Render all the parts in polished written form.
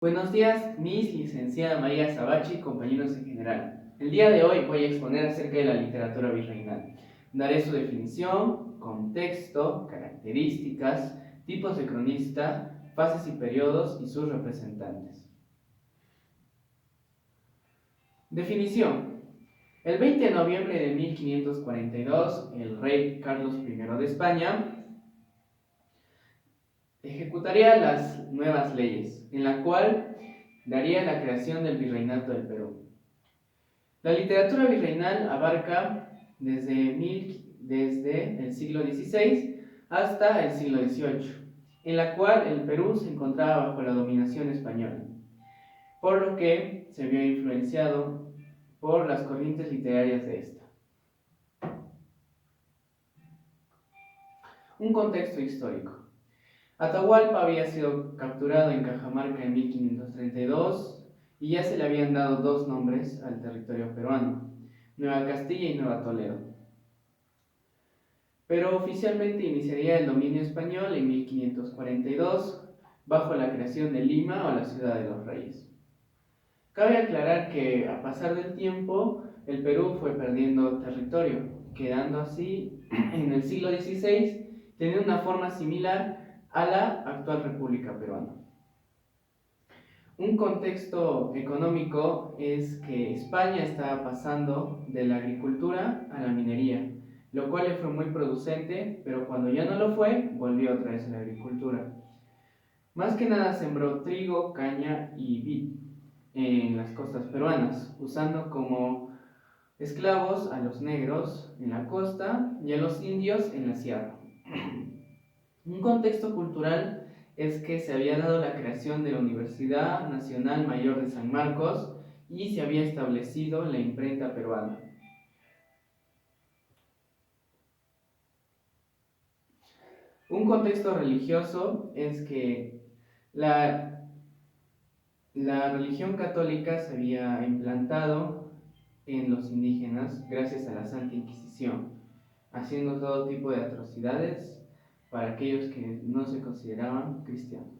Buenos días, Miss licenciada María Sabachi y compañeros en general. El día de hoy voy a exponer acerca de la literatura virreinal. Daré su definición, contexto, características, tipos de cronista, fases y periodos y sus representantes. Definición. El 20 de noviembre de 1542, el rey Carlos I de España ejecutaría las nuevas leyes, en la cual daría la creación del Virreinato del Perú. La literatura virreinal abarca desde el siglo XVI hasta el siglo XVIII, en la cual el Perú se encontraba bajo la dominación española, por lo que se vio influenciado por las corrientes literarias de esta. Un contexto histórico. Atahualpa había sido capturado en Cajamarca en 1532 y ya se le habían dado dos nombres al territorio peruano: Nueva Castilla y Nueva Toledo. Pero oficialmente iniciaría el dominio español en 1542 bajo la creación de Lima o la Ciudad de los Reyes. Cabe aclarar que a pasar del tiempo el Perú fue perdiendo territorio, quedando así en el siglo XVI teniendo una forma similar a la actual República Peruana. Un contexto económico es que España estaba pasando de la agricultura a la minería, lo cual le fue muy producente, pero cuando ya no lo fue, volvió otra vez a la agricultura. Más que nada sembró trigo, caña y vid en las costas peruanas, usando como esclavos a los negros en la costa y a los indios en la sierra. Un contexto cultural es que se había dado la creación de la Universidad Nacional Mayor de San Marcos y se había establecido la imprenta peruana. Un contexto religioso es que la religión católica se había implantado en los indígenas gracias a la Santa Inquisición, haciendo todo tipo de atrocidades para aquellos que no se consideraban cristianos.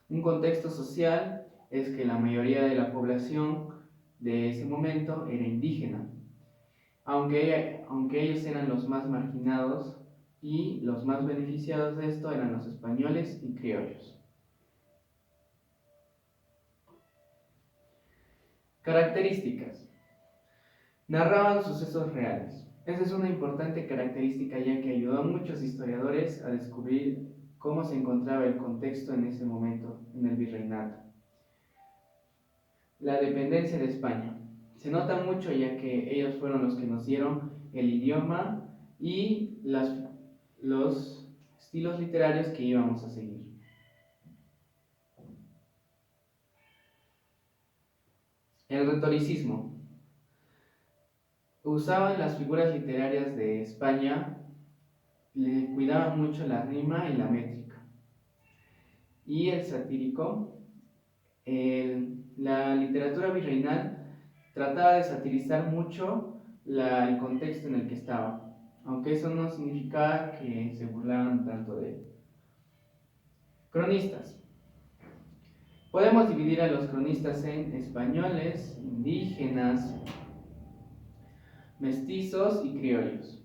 Un contexto social es que la mayoría de la población de ese momento era indígena, aunque ellos eran los más marginados y los más beneficiados de esto eran los españoles y criollos. Características. Narraban sucesos reales. Esa es una importante característica ya que ayudó a muchos historiadores a descubrir cómo se encontraba el contexto en ese momento en el virreinato. La dependencia de España. Se nota mucho ya que ellos fueron los que nos dieron el idioma y los estilos literarios que íbamos a seguir. El retoricismo. Usaban las figuras literarias de España, le cuidaban mucho la rima y la métrica. Y el satírico. La literatura virreinal trataba de satirizar mucho el contexto en el que estaba, aunque eso no significaba que se burlaban tanto de él. Cronistas. Podemos dividir a los cronistas en españoles, indígenas, mestizos y criollos.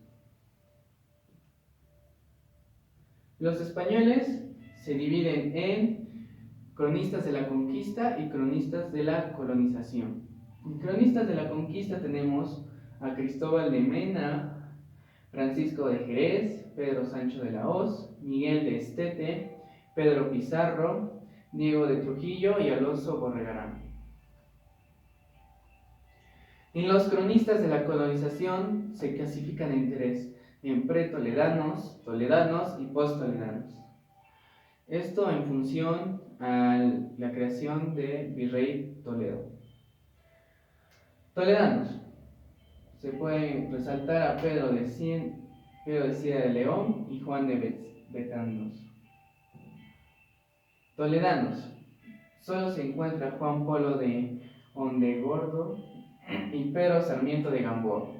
Los españoles se dividen en cronistas de la conquista y cronistas de la colonización. En cronistas de la conquista tenemos a Cristóbal de Mena, Francisco de Jerez, Pedro Sancho de la Hoz, Miguel de Estete, Pedro Pizarro, Diego de Trujillo y Alonso Borregarán. En los cronistas de la colonización se clasifican en tres, en pretoledanos, toledanos y posttoledanos. Esto en función a la creación de Virrey Toledo. Toledanos. Se puede resaltar a Pedro de Cía de León y Juan de Betanzos. Toledanos. Solo se encuentra Juan Polo de Ondegordo y Pedro Sarmiento de Gamboa.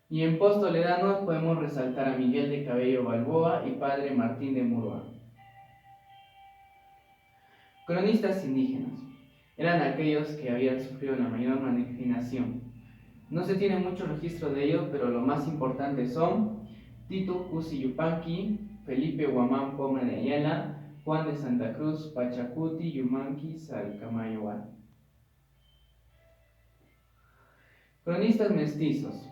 Y en post-toledanos podemos resaltar a Miguel de Cabello Balboa y Padre Martín de Murúa. Cronistas indígenas. Eran aquellos que habían sufrido la mayor marginación. No se tiene mucho registro de ellos, pero lo más importante son Tito Cusi Yupanqui, Felipe Guamán Poma de Ayala, Juan de Santa Cruz, Pachacuti, Yumanqui, Salcamayoa. Cronistas mestizos.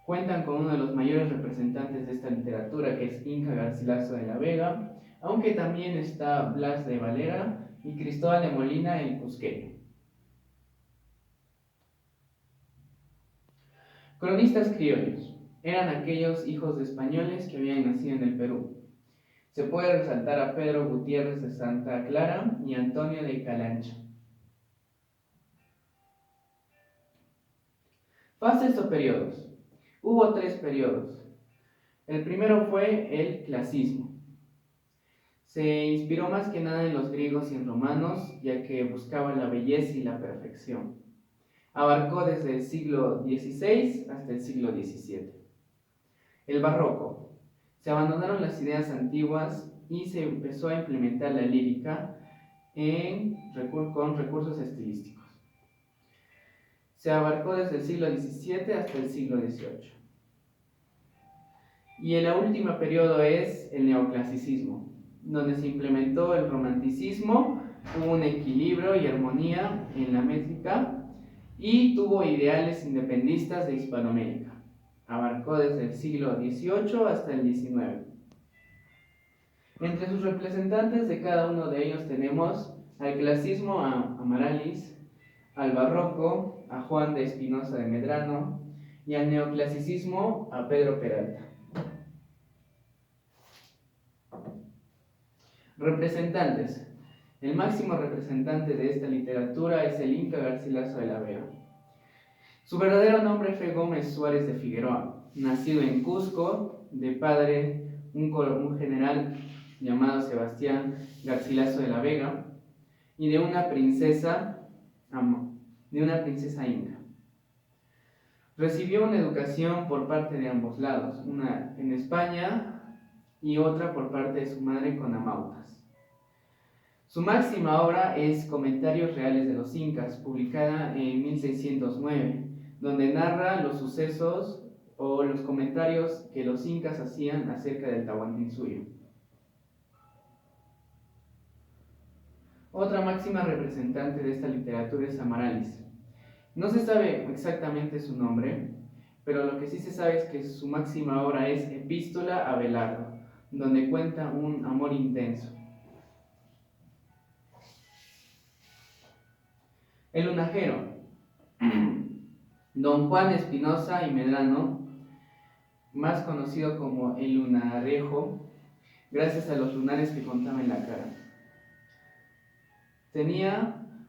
Cuentan con uno de los mayores representantes de esta literatura, que es Inca Garcilaso de la Vega, aunque también está Blas de Valera y Cristóbal de Molina el Cusqueño. Cronistas criollos. Eran aquellos hijos de españoles que habían nacido en el Perú. Se puede resaltar a Pedro Gutiérrez de Santa Clara y Antonio de Calancha. Fases o periodos. Hubo 3 periodos. El primero fue el clasismo. Se inspiró más que nada en los griegos y en romanos, ya que buscaba la belleza y la perfección. Abarcó desde el siglo XVI hasta el siglo XVII. El barroco. Se abandonaron las ideas antiguas y se empezó a implementar la lírica con recursos estilísticos. Se abarcó desde el siglo XVII hasta el siglo XVIII. Y el último periodo es el neoclasicismo, donde se implementó el romanticismo, hubo un equilibrio y armonía en la métrica y tuvo ideales independistas de Hispanoamérica. Abarcó desde el siglo XVIII hasta el XIX. Entre sus representantes de cada uno de ellos tenemos al clasismo a Amarallis, al barroco a Juan de Espinosa de Medrano y al neoclasicismo a Pedro Peralta. Representantes. El máximo representante de esta literatura es el Inca Garcilaso de la Vega. Su verdadero nombre fue Gómez Suárez de Figueroa, nacido en Cusco, de padre un general llamado Sebastián Garcilaso de la Vega y de una princesa inca. Recibió una educación por parte de ambos lados, una en España y otra por parte de su madre con Amautas. Su máxima obra es Comentarios Reales de los Incas, publicada en 1609, donde narra los sucesos o los comentarios que los incas hacían acerca del Tahuantinsuyo. Otra máxima representante de esta literatura es Amarallis. No se sabe exactamente su nombre, pero lo que sí se sabe es que su máxima obra es Epístola a Abelardo, donde cuenta un amor intenso. El lunajero. Don Juan Espinosa y Medrano, más conocido como el lunarejo, gracias a los lunares que contaba en la cara.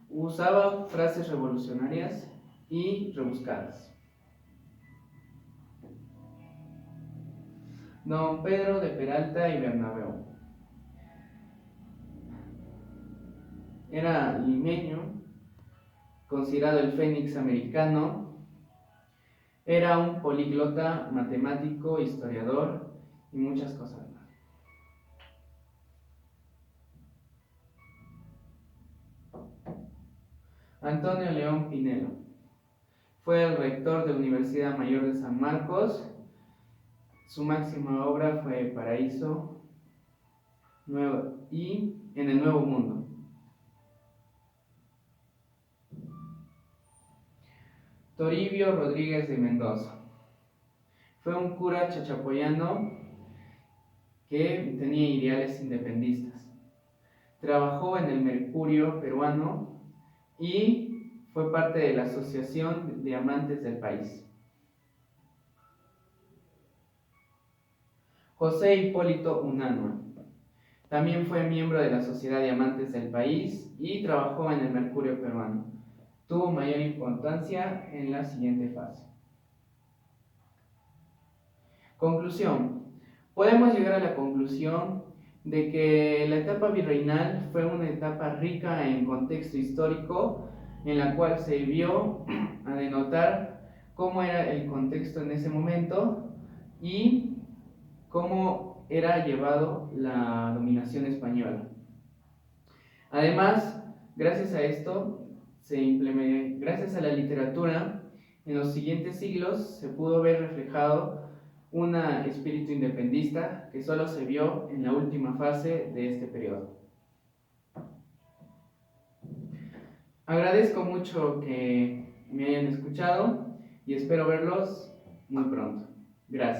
Usaba frases revolucionarias y rebuscadas. Don Pedro de Peralta y Bernabeu. Era limeño, considerado el Fénix americano. Era un políglota, matemático, historiador y muchas cosas más. Antonio León Pinelo. Fue el rector de la Universidad Mayor de San Marcos. Su máxima obra fue Paraíso y En el Nuevo Mundo. Toribio Rodríguez de Mendoza. Fue un cura chachapoyano que tenía ideales independistas. Trabajó en el Mercurio peruano y fue parte de la Asociación de Amantes del País. José Hipólito Unanua. También fue miembro de la Sociedad de Amantes del País y trabajó en el Mercurio peruano. Tuvo mayor importancia en la siguiente fase. Conclusión. Podemos llegar a la conclusión de que la etapa virreinal fue una etapa rica en contexto histórico, en la cual se vio a denotar cómo era el contexto en ese momento y cómo era llevado la dominación española. Además, gracias a esto, gracias a la literatura, en los siguientes siglos se pudo ver reflejado un espíritu independentista que solo se vio en la última fase de este periodo. Agradezco mucho que me hayan escuchado y espero verlos muy pronto. Gracias.